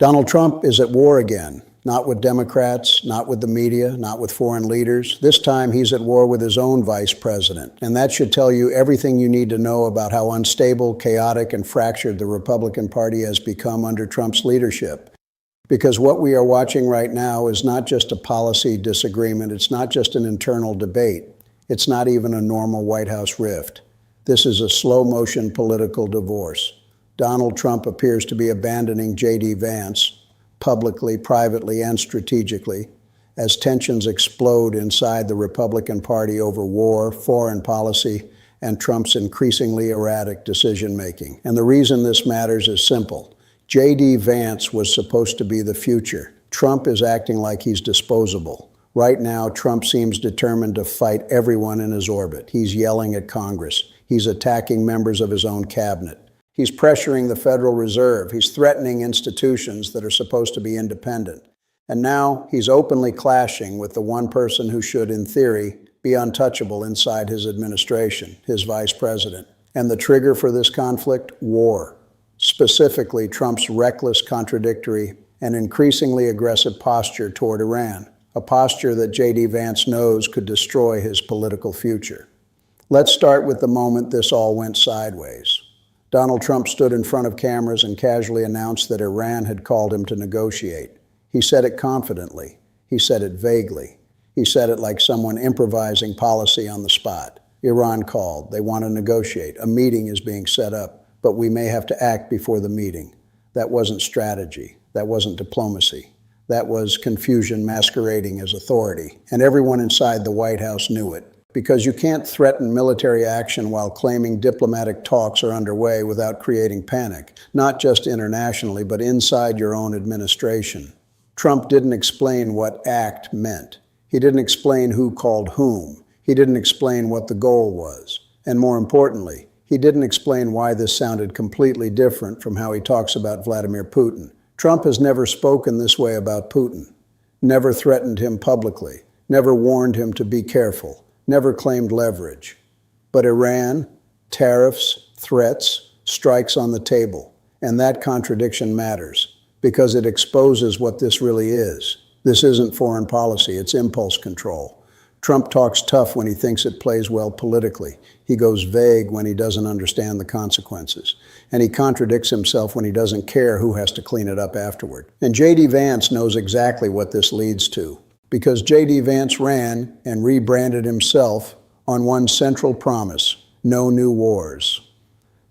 Donald Trump is at war again, not with Democrats, not with the media, not with foreign leaders. This time he's at war with his own vice president. And that should tell you everything you need to know about how unstable, chaotic, and fractured the Republican Party has become under Trump's leadership. Because what we are watching right now is not just a policy disagreement, it's not just an internal debate, it's not even a normal White House rift. This is a slow-motion political divorce. Donald Trump appears to be abandoning JD Vance, publicly, privately, and strategically, as tensions explode inside the Republican Party over war, foreign policy, and Trump's increasingly erratic decision-making. And the reason this matters is simple. JD Vance was supposed to be the future. Trump is acting like he's disposable. Right now, Trump seems determined to fight everyone in his orbit. He's yelling at Congress. He's attacking members of his own cabinet. He's pressuring the Federal Reserve. He's threatening institutions that are supposed to be independent. And now he's openly clashing with the one person who should, in theory, be untouchable inside his administration, his vice president. And the trigger for this conflict? War. Specifically, Trump's reckless, contradictory, and increasingly aggressive posture toward Iran, a posture that JD Vance knows could destroy his political future. Let's start with the moment this all went sideways. Donald Trump stood in front of cameras and casually announced that Iran had called him to negotiate. He said it confidently. He said it vaguely. He said it like someone improvising policy on the spot. Iran called. They want to negotiate. A meeting is being set up, but we may have to act before the meeting. That wasn't strategy. That wasn't diplomacy. That was confusion masquerading as authority. And everyone inside the White House knew it. Because you can't threaten military action while claiming diplomatic talks are underway without creating panic, not just internationally, but inside your own administration. Trump didn't explain what act meant. He didn't explain who called whom. He didn't explain what the goal was. And more importantly, he didn't explain why this sounded completely different from how he talks about Vladimir Putin. Trump has never spoken this way about Putin, never threatened him publicly, never warned him to be careful, never claimed leverage. But Iran, tariffs, threats, strikes on the table. And that contradiction matters because it exposes what this really is. This isn't foreign policy, it's impulse control. Trump talks tough when he thinks it plays well politically. He goes vague when he doesn't understand the consequences. And he contradicts himself when he doesn't care who has to clean it up afterward. And JD Vance knows exactly what this leads to, because JD Vance ran and rebranded himself on one central promise: no new wars.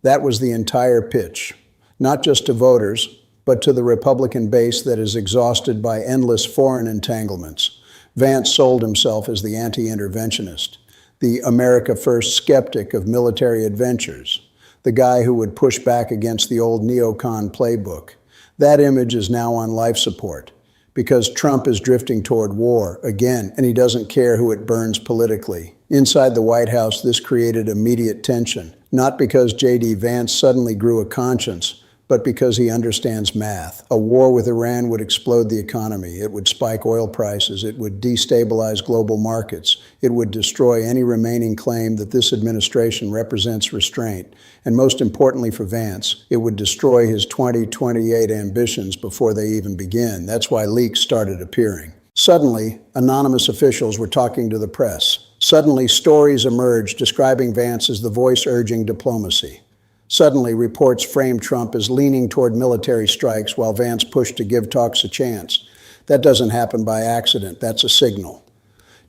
That was the entire pitch, not just to voters, but to the Republican base that is exhausted by endless foreign entanglements. Vance sold himself as the anti-interventionist, the America First skeptic of military adventures, the guy who would push back against the old neocon playbook. That image is now on life support because Trump is drifting toward war again, and he doesn't care who it burns politically. Inside the White House, this created immediate tension, not because JD Vance suddenly grew a conscience, but because he understands math. A war with Iran would explode the economy. It would spike oil prices. It would destabilize global markets. It would destroy any remaining claim that this administration represents restraint. And most importantly for Vance, it would destroy his 2028 ambitions before they even begin. That's why leaks started appearing. Suddenly, anonymous officials were talking to the press. Suddenly, stories emerged describing Vance as the voice urging diplomacy. Suddenly, reports framed Trump as leaning toward military strikes while Vance pushed to give talks a chance. That doesn't happen by accident. That's a signal.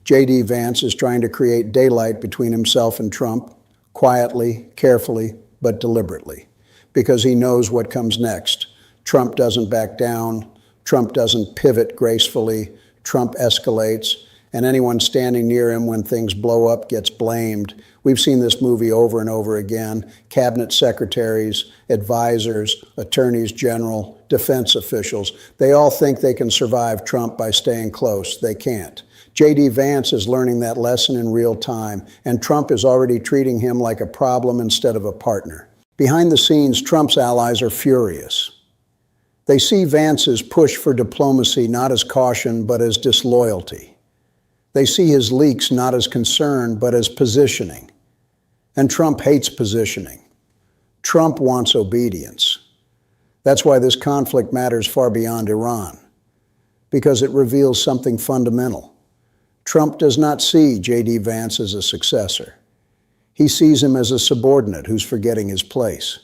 JD Vance is trying to create daylight between himself and Trump, quietly, carefully, but deliberately, because he knows what comes next. Trump doesn't back down. Trump doesn't pivot gracefully. Trump escalates, and anyone standing near him when things blow up gets blamed. We've seen this movie over and over again. Cabinet secretaries, advisors, attorneys general, defense officials, they all think they can survive Trump by staying close. They can't. JD Vance is learning that lesson in real time, and Trump is already treating him like a problem instead of a partner. Behind the scenes, Trump's allies are furious. They see Vance's push for diplomacy not as caution, but as disloyalty. They see his leaks not as concern, but as positioning. And Trump hates positioning. Trump wants obedience. That's why this conflict matters far beyond Iran, because it reveals something fundamental. Trump does not see JD Vance as a successor. He sees him as a subordinate who's forgetting his place.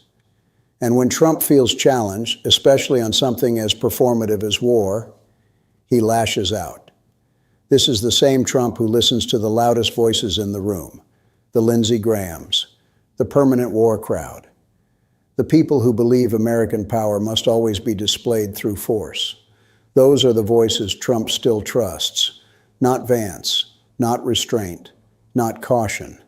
And when Trump feels challenged, especially on something as performative as war, he lashes out. This is the same Trump who listens to the loudest voices in the room, the Lindsey Grahams, the permanent war crowd, the people who believe American power must always be displayed through force. Those are the voices Trump still trusts, not Vance, not restraint, not caution.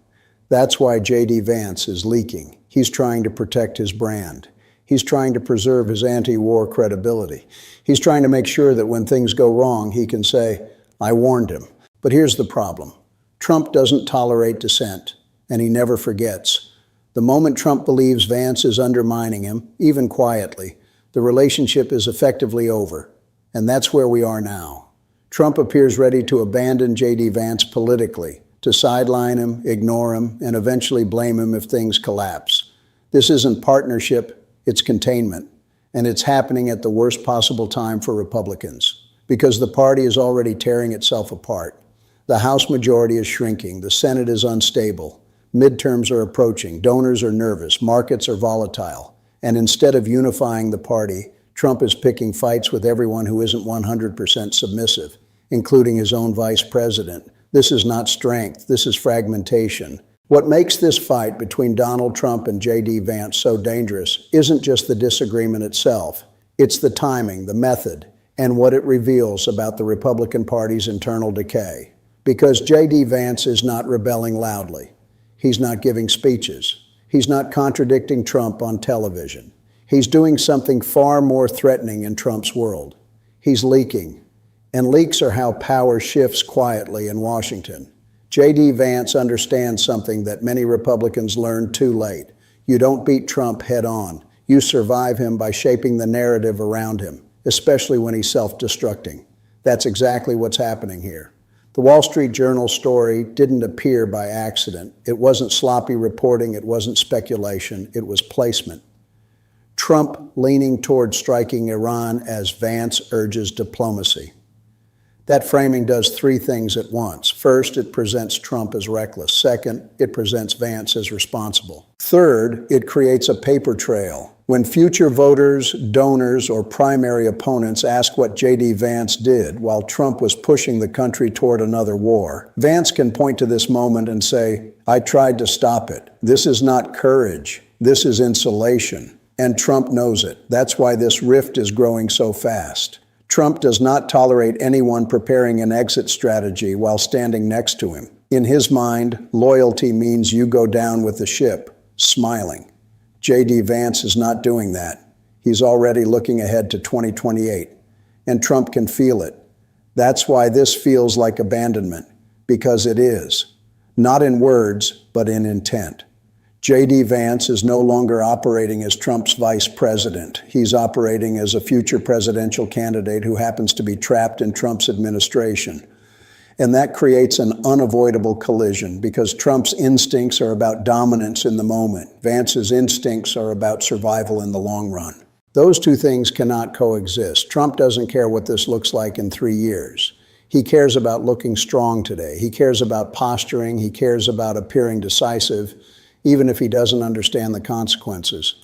That's why JD Vance is leaking. He's trying to protect his brand. He's trying to preserve his anti-war credibility. He's trying to make sure that when things go wrong, he can say, "I warned him." But here's the problem. Trump doesn't tolerate dissent, and he never forgets. The moment Trump believes Vance is undermining him, even quietly, the relationship is effectively over. And that's where we are now. Trump appears ready to abandon JD Vance politically, to sideline him, ignore him, and eventually blame him if things collapse. This isn't partnership, it's containment. And it's happening at the worst possible time for Republicans, because the party is already tearing itself apart. The House majority is shrinking, the Senate is unstable. Midterms are approaching, donors are nervous, markets are volatile. And instead of unifying the party, Trump is picking fights with everyone who isn't 100% submissive, including his own vice president. This is not strength, this is fragmentation. What makes this fight between Donald Trump and JD Vance so dangerous isn't just the disagreement itself, it's the timing, the method, and what it reveals about the Republican Party's internal decay. Because JD Vance is not rebelling loudly. He's not giving speeches. He's not contradicting Trump on television. He's doing something far more threatening in Trump's world. He's leaking. And leaks are how power shifts quietly in Washington. JD Vance understands something that many Republicans learned too late. You don't beat Trump head on. You survive him by shaping the narrative around him, especially when he's self-destructing. That's exactly what's happening here. The Wall Street Journal story didn't appear by accident. It wasn't sloppy reporting, it wasn't speculation, it was placement. Trump leaning toward striking Iran as Vance urges diplomacy. That framing does three things at once. First, it presents Trump as reckless. Second, it presents Vance as responsible. Third, it creates a paper trail. When future voters, donors, or primary opponents ask what JD Vance did while Trump was pushing the country toward another war, Vance can point to this moment and say, "I tried to stop it. This is not courage. This is insulation." And Trump knows it. That's why this rift is growing so fast. Trump does not tolerate anyone preparing an exit strategy while standing next to him. In his mind, loyalty means you go down with the ship, smiling. JD Vance is not doing that. He's already looking ahead to 2028, and Trump can feel it. That's why this feels like abandonment, because it is. Not in words, but in intent. JD Vance is no longer operating as Trump's vice president. He's operating as a future presidential candidate who happens to be trapped in Trump's administration. And that creates an unavoidable collision because Trump's instincts are about dominance in the moment. Vance's instincts are about survival in the long run. Those two things cannot coexist. Trump doesn't care what this looks like in 3 years. He cares about looking strong today. He cares about posturing. He cares about appearing decisive, even if he doesn't understand the consequences.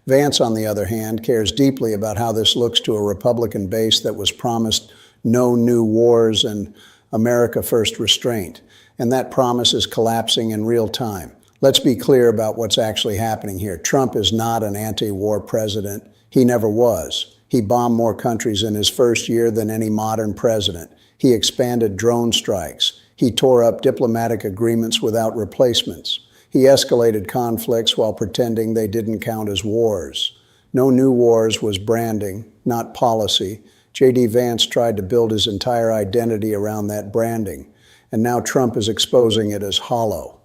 Vance, on the other hand, cares deeply about how this looks to a Republican base that was promised no new wars and America First restraint. And that promise is collapsing in real time. Let's be clear about what's actually happening here. Trump is not an anti-war president. He never was. He bombed more countries in his first year than any modern president. He expanded drone strikes. He tore up diplomatic agreements without replacements. He escalated conflicts while pretending they didn't count as wars. No new wars was branding, not policy. JD Vance tried to build his entire identity around that branding, and now Trump is exposing it as hollow.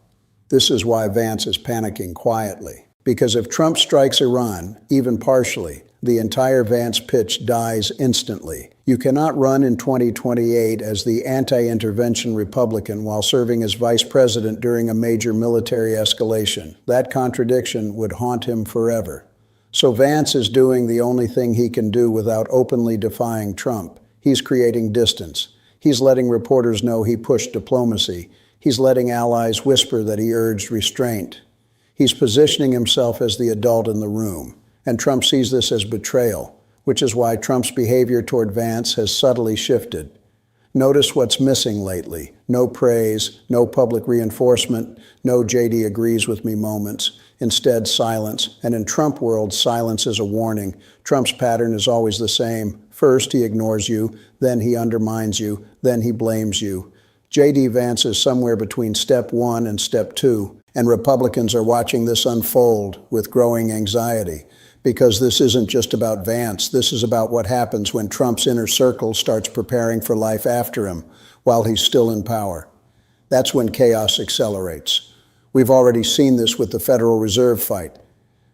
This is why Vance is panicking quietly. Because if Trump strikes Iran, even partially, the entire Vance pitch dies instantly. You cannot run in 2028 as the anti-intervention Republican while serving as vice president during a major military escalation. That contradiction would haunt him forever. So Vance is doing the only thing he can do without openly defying Trump. He's creating distance. He's letting reporters know he pushed diplomacy. He's letting allies whisper that he urged restraint. He's positioning himself as the adult in the room. And Trump sees this as betrayal, which is why Trump's behavior toward Vance has subtly shifted. Notice what's missing lately. No praise, no public reinforcement, no JD agrees with me moments. Instead, silence. And in Trump world, silence is a warning. Trump's pattern is always the same. First, he ignores you, then he undermines you, then he blames you. JD Vance is somewhere between step 1 and step 2, and Republicans are watching this unfold with growing anxiety. Because this isn't just about Vance, this is about what happens when Trump's inner circle starts preparing for life after him, while he's still in power. That's when chaos accelerates. We've already seen this with the Federal Reserve fight.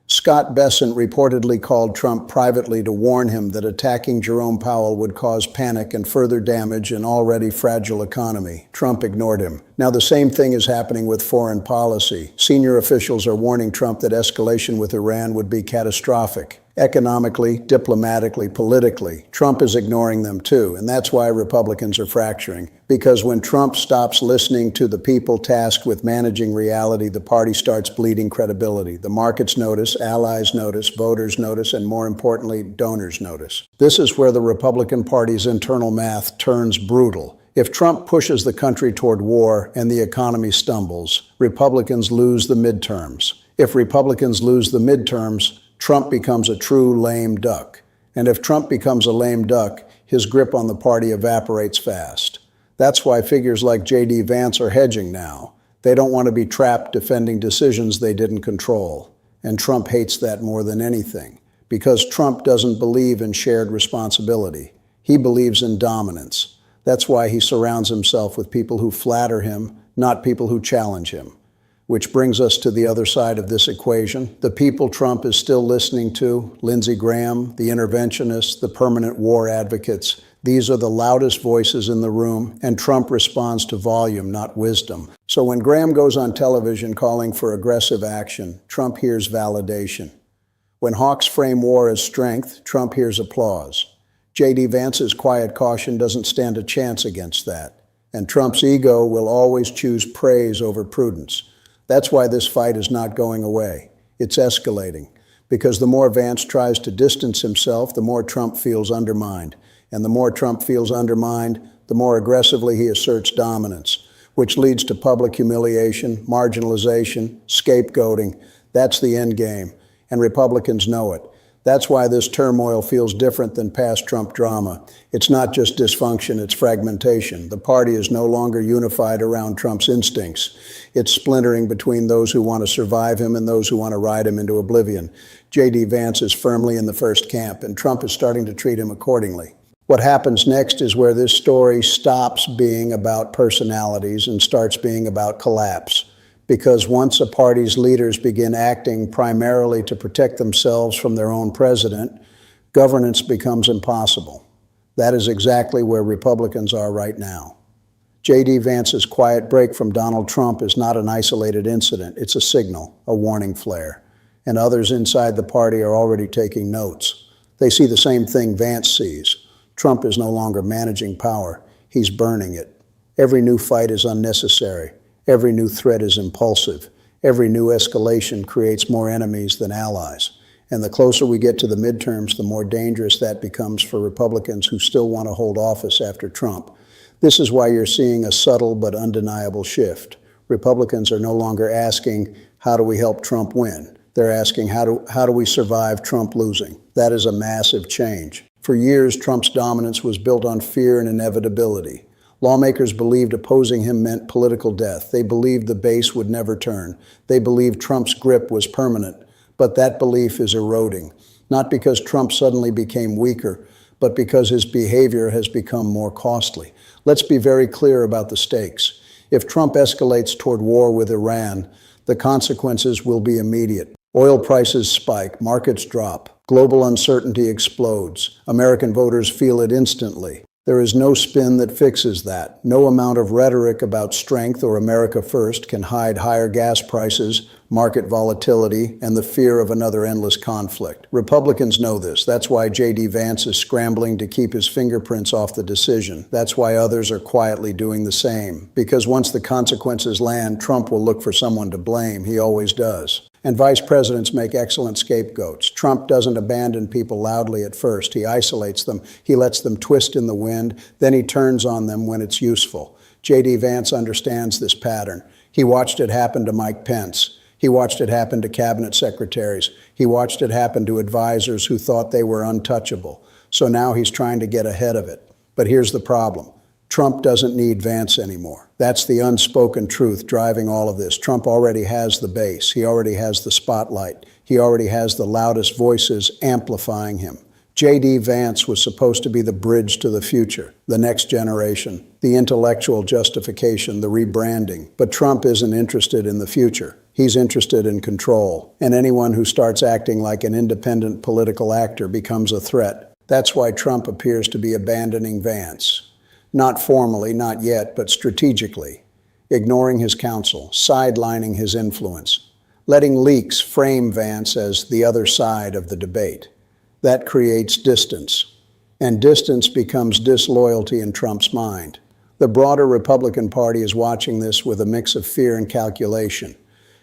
Scott Bessent reportedly called Trump privately to warn him that attacking Jerome Powell would cause panic and further damage an already fragile economy. Trump ignored him. Now the same thing is happening with foreign policy. Senior officials are warning Trump that escalation with Iran would be catastrophic. Economically, diplomatically, politically. Trump is ignoring them too, and that's why Republicans are fracturing. Because when Trump stops listening to the people tasked with managing reality, the party starts bleeding credibility. The markets notice, allies notice, voters notice, and more importantly, donors notice. This is where the Republican Party's internal math turns brutal. If Trump pushes the country toward war and the economy stumbles, Republicans lose the midterms. If Republicans lose the midterms, Trump becomes a true lame duck. And if Trump becomes a lame duck, his grip on the party evaporates fast. That's why figures like JD Vance are hedging now. They don't want to be trapped defending decisions they didn't control. And Trump hates that more than anything, because Trump doesn't believe in shared responsibility. He believes in dominance. That's why he surrounds himself with people who flatter him, not people who challenge him. Which brings us to the other side of this equation. The people Trump is still listening to, Lindsey Graham, the interventionists, the permanent war advocates, these are the loudest voices in the room, and Trump responds to volume, not wisdom. So when Graham goes on television calling for aggressive action, Trump hears validation. When hawks frame war as strength, Trump hears applause. JD Vance's quiet caution doesn't stand a chance against that. And Trump's ego will always choose praise over prudence. That's why this fight is not going away. It's escalating. Because the more Vance tries to distance himself, the more Trump feels undermined. And the more Trump feels undermined, the more aggressively he asserts dominance, which leads to public humiliation, marginalization, scapegoating. That's the end game. And Republicans know it. That's why this turmoil feels different than past Trump drama. It's not just dysfunction, it's fragmentation. The party is no longer unified around Trump's instincts. It's splintering between those who want to survive him and those who want to ride him into oblivion. JD Vance is firmly in the first camp, and Trump is starting to treat him accordingly. What happens next is where this story stops being about personalities and starts being about collapse. Because once a party's leaders begin acting primarily to protect themselves from their own president, governance becomes impossible. That is exactly where Republicans are right now. JD Vance's quiet break from Donald Trump is not an isolated incident. It's a signal, a warning flare. And others inside the party are already taking notes. They see the same thing Vance sees. Trump is no longer managing power. He's burning it. Every new fight is unnecessary. Every new threat is impulsive. Every new escalation creates more enemies than allies. And the closer we get to the midterms, the more dangerous that becomes for Republicans who still want to hold office after Trump. This is why you're seeing a subtle but undeniable shift. Republicans are no longer asking, how do we help Trump win? They're asking, how do we survive Trump losing? That is a massive change. For years, Trump's dominance was built on fear and inevitability. Lawmakers believed opposing him meant political death. They believed the base would never turn. They believed Trump's grip was permanent. But that belief is eroding, not because Trump suddenly became weaker, but because his behavior has become more costly. Let's be very clear about the stakes. If Trump escalates toward war with Iran, the consequences will be immediate. Oil prices spike, markets drop, global uncertainty explodes. American voters feel it instantly. There is no spin that fixes that. No amount of rhetoric about strength or America first can hide higher gas prices, market volatility, and the fear of another endless conflict. Republicans know this. That's why JD Vance is scrambling to keep his fingerprints off the decision. That's why others are quietly doing the same. Because once the consequences land, Trump will look for someone to blame. He always does. And vice presidents make excellent scapegoats. Trump doesn't abandon people loudly at first. He isolates them. He lets them twist in the wind. Then he turns on them when it's useful. JD Vance understands this pattern. He watched it happen to Mike Pence. He watched it happen to cabinet secretaries. He watched it happen to advisors who thought they were untouchable. So now he's trying to get ahead of it. But here's the problem. Trump doesn't need Vance anymore. That's the unspoken truth driving all of this. Trump already has the base. He already has the spotlight. He already has the loudest voices amplifying him. JD Vance was supposed to be the bridge to the future, the next generation, the intellectual justification, the rebranding. But Trump isn't interested in the future. He's interested in control. And anyone who starts acting like an independent political actor becomes a threat. That's why Trump appears to be abandoning Vance. Not formally, not yet, but strategically. Ignoring his counsel, sidelining his influence, letting leaks frame Vance as the other side of the debate. That creates distance. And distance becomes disloyalty in Trump's mind. The broader Republican Party is watching this with a mix of fear and calculation.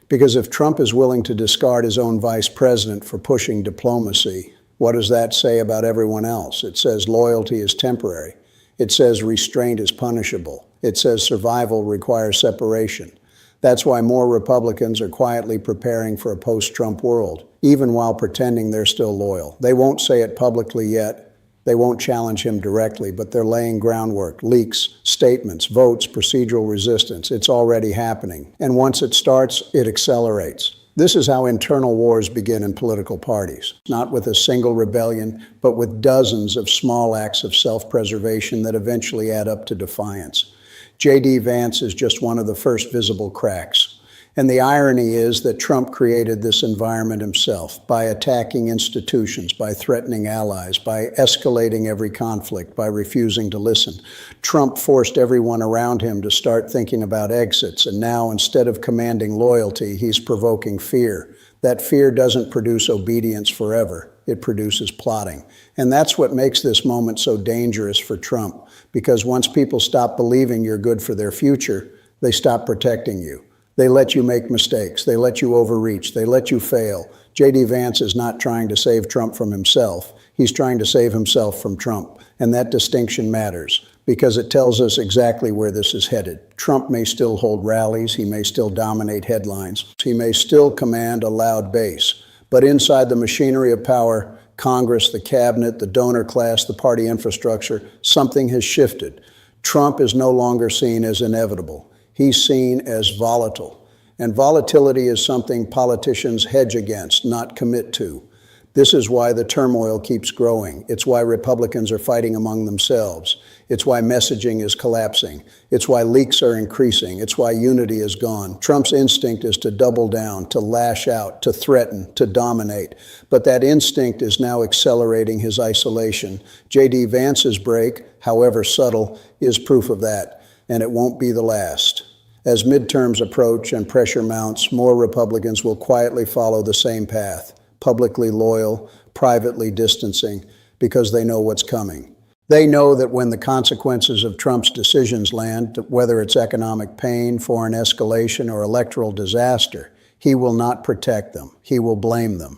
Because if Trump is willing to discard his own vice president for pushing diplomacy, what does that say about everyone else? It says loyalty is temporary. It says restraint is punishable. It says survival requires separation. That's why more Republicans are quietly preparing for a post-Trump world, even while pretending they're still loyal. They won't say it publicly yet. They won't challenge him directly, but they're laying groundwork, leaks, statements, votes, procedural resistance. It's already happening. And once it starts, it accelerates. This is how internal wars begin in political parties, not with a single rebellion, but with dozens of small acts of self-preservation that eventually add up to defiance. JD Vance is just one of the first visible cracks. And the irony is that Trump created this environment himself by attacking institutions, by threatening allies, by escalating every conflict, by refusing to listen. Trump forced everyone around him to start thinking about exits, and now instead of commanding loyalty, he's provoking fear. That fear doesn't produce obedience forever. It produces plotting. And that's what makes this moment so dangerous for Trump, because once people stop believing you're good for their future, they stop protecting you. They let you make mistakes. They let you overreach. They let you fail. JD Vance is not trying to save Trump from himself. He's trying to save himself from Trump. And that distinction matters because it tells us exactly where this is headed. Trump may still hold rallies. He may still dominate headlines. He may still command a loud base. But inside the machinery of power, Congress, the cabinet, the donor class, the party infrastructure, something has shifted. Trump is no longer seen as inevitable. He's seen as volatile. And volatility is something politicians hedge against, not commit to. This is why the turmoil keeps growing. It's why Republicans are fighting among themselves. It's why messaging is collapsing. It's why leaks are increasing. It's why unity is gone. Trump's instinct is to double down, to lash out, to threaten, to dominate. But that instinct is now accelerating his isolation. JD Vance's break, however subtle, is proof of that. And it won't be the last. As midterms approach and pressure mounts, more Republicans will quietly follow the same path, publicly loyal, privately distancing, because they know what's coming. They know that when the consequences of Trump's decisions land, whether it's economic pain, foreign escalation, or electoral disaster, he will not protect them. He will blame them.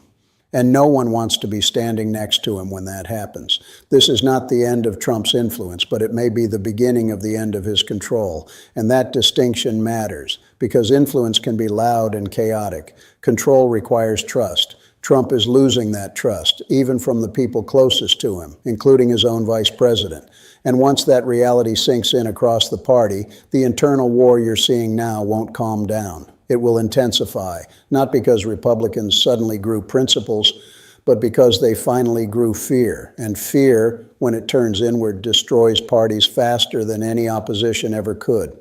And no one wants to be standing next to him when that happens. This is not the end of Trump's influence, but it may be the beginning of the end of his control. And that distinction matters, because influence can be loud and chaotic. Control requires trust. Trump is losing that trust, even from the people closest to him, including his own vice president. And once that reality sinks in across the party, the internal war you're seeing now won't calm down. It will intensify, not because Republicans suddenly grew principles, but because they finally grew fear. And fear, when it turns inward, destroys parties faster than any opposition ever could.